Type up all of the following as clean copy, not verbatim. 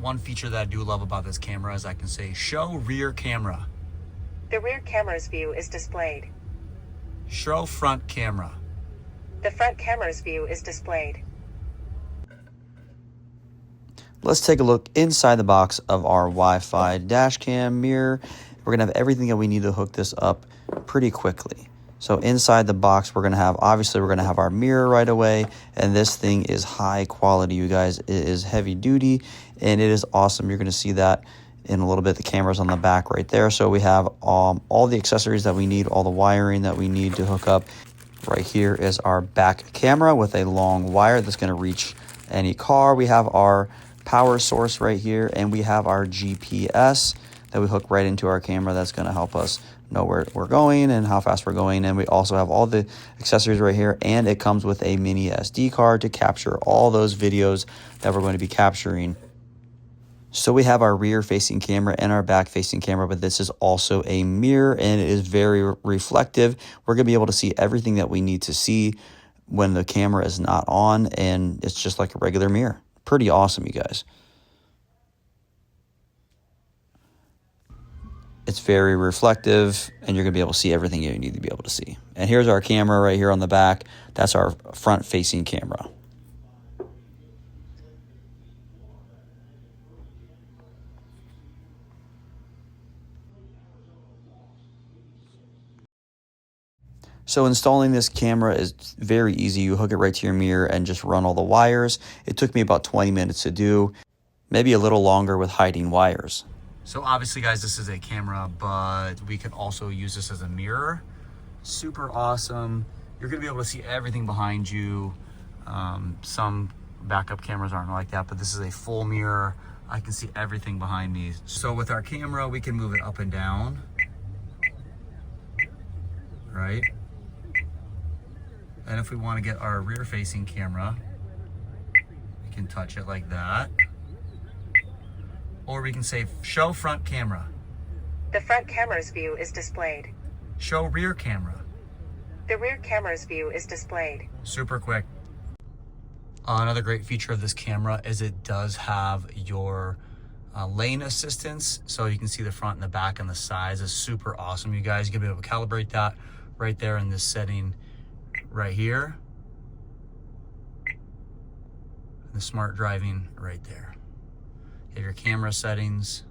One feature that I do love about this camera is I can say, show rear camera. The rear camera's view is displayed. Show front camera. The front camera's view is displayed. Let's take a look inside the box of our Wi-Fi dash cam mirror. We're gonna have everything that we need to hook this up pretty quickly. So inside the box, we're gonna have our mirror right away, and this thing is high quality, you guys. It is heavy duty, and it is awesome. You're gonna see that in a little bit. The camera's on the back right there. So we have all the accessories that we need, all the wiring that we need to hook up. Right here is our back camera with a long wire that's gonna reach any car. We have our power source right here, and we have our GPS that we hook right into our camera. That's going to help us know where we're going and how fast we're going. And we also have all the accessories right here, and it comes with a mini SD card to capture all those videos that we're going to be capturing. So we have our rear facing camera and our back facing camera, but this is also a mirror, and it is very reflective. We're going to be able to see everything that we need to see when the camera is not on, and it's just like a regular mirror. Pretty awesome, you guys. It's very reflective, and you're going to be able to see everything you need to be able to see. And here's our camera right here on the back. That's our front-facing camera. So installing this camera is very easy. You hook it right to your mirror and just run all the wires. It took me about 20 minutes to do, maybe a little longer with hiding wires. So obviously, guys, this is a camera, but we can also use this as a mirror. Super awesome. You're gonna be able to see everything behind you. Some backup cameras aren't like that, but this is a full mirror. I can see everything behind me. So with our camera, we can move it up and down, right? And if we want to get our rear facing camera, we can touch it like that. Or we can say, show front camera. The front camera's view is displayed. Show rear camera. The rear camera's view is displayed. Super quick. Another great feature of this camera is it does have your lane assistance. So you can see the front and the back and the sides is super awesome. You guys are gonna be able to calibrate that right there in this setting right here. The smart driving right there. You have your camera settings.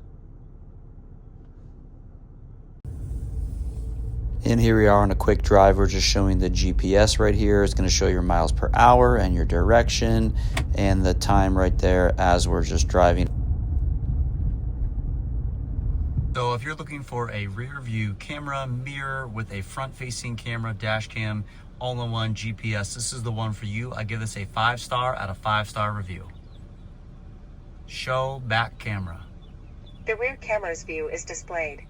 And here we are on a quick drive. We're just showing the GPS right here. It's going to show your miles per hour and your direction and the time right there as we're just driving. So if you're looking for a rear view camera mirror with a front facing camera, dash cam, all-in-one GPS, this is the one for you. I give this a 5-star out of 5-star review. Show back camera. The rear camera's view is displayed.